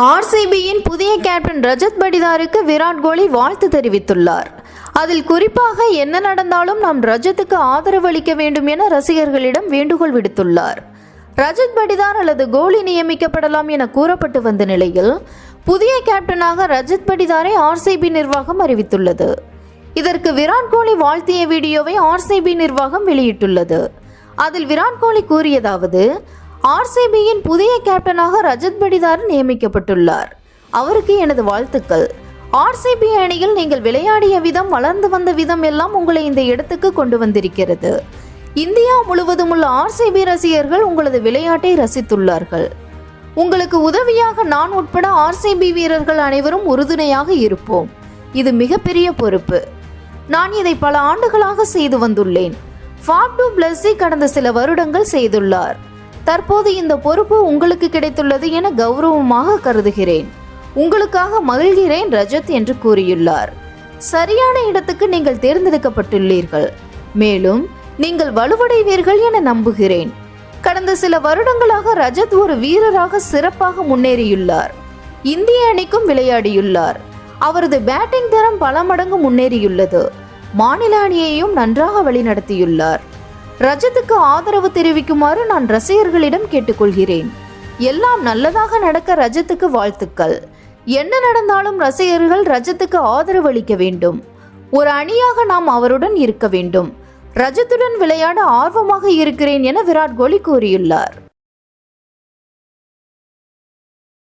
ஆர்சிபியின் புதிய கேப்டன் ரஜத் படிதாருக்கு விராட் கோலி வாழ்த்து தெரிவித்துள்ளார். அதில் குறிப்பாக என்ன நடந்தாலும் நாம் ரஜத்துக்கு ஆதரவு அளிக்க வேண்டும் என ரசிகர்களிடம் வேண்டுகோள் விடுத்துள்ளார். ரஜத் படிதார் அல்லது கோலி நியமிக்கப்படலாம் என கூறப்பட்டு வந்த நிலையில் புதிய கேப்டனாக ரஜத் படிதாரை ஆர்சிபி நிர்வாகம் அறிவித்துள்ளது. இதற்கு விராட் கோலி வாழ்த்திய வீடியோவை ஆர்சிபி நிர்வாகம் வெளியிட்டுள்ளது. அதில் விராட் கோலி கூறியதாவது: ஆர்சிபியின் புதிய கேப்டனாக ரஜத் படிதார் நியமிக்கப்பட்டுள்ளார். அவருக்கு எனது வாழ்த்துக்கள். ஆர்சிபி அணியில் நீங்கள் விளையாடிய விதம், வளர்ந்து வந்த விதம் எல்லாம் உங்களை இந்த இடத்துக்கு கொண்டு வந்திருக்கிறது. இந்தியா முழுவதும் உள்ள ஆர்சிபி ரசிகர்கள் உங்களது விளையாட்டை ரசித்துள்ளார்கள். உங்களுக்கு உதவியாக நான் உட்பட ஆர்சிபி வீரர்கள் அனைவரும் உறுதுணையாக இருப்போம். இது மிகப்பெரிய பொறுப்பு. நான் இதை பல ஆண்டுகளாக செய்து வந்துள்ளேன். ஃபாஃப் டு பிளஸ்ஸி கடந்த சில வருடங்கள் செய்துள்ளார். தற்போது இந்த பொறுப்பு உங்களுக்கு கிடைத்துள்ளது என கௌரவமாக கருதுகிறேன். உங்களுக்காக மகிழ்கிறேன் ரஜத் என்று கூறியுள்ளார். சரியான இடத்துக்கு நீங்கள் தேர்ந்தெடுக்கப்பட்டுள்ளீர்கள். மேலும் நீங்கள் வலுவடைவீர்கள் என நம்புகிறேன். கடந்த சில வருடங்களாக ரஜத் ஒரு வீரராக சிறப்பாக முன்னேறியுள்ளார். இந்திய அணிக்கும் விளையாடியுள்ளார். அவரது பேட்டிங் தரம் பல மடங்கு முன்னேறியுள்ளது. மாநில அணியையும் நன்றாக வழிநடத்தியுள்ளார். ரஜத்துக்கு ஆதரவு தெரிவிக்குமாறு நான் ரசிகர்களிடம் கேட்டுக்கொள்கிறேன். எல்லாம் நல்லதாக நடக்க ரஜத்துக்கு வாழ்த்துக்கள். என்ன நடந்தாலும் ரசிகர்கள் ரஜத்துக்கு ஆதரவு அளிக்க வேண்டும். ஒரு அணியாக நாம் அவருடன் இருக்க வேண்டும். ரஜத்துடன் விளையாட ஆர்வமாக இருக்கிறேன் என விராட் கோலி கூறியுள்ளார்.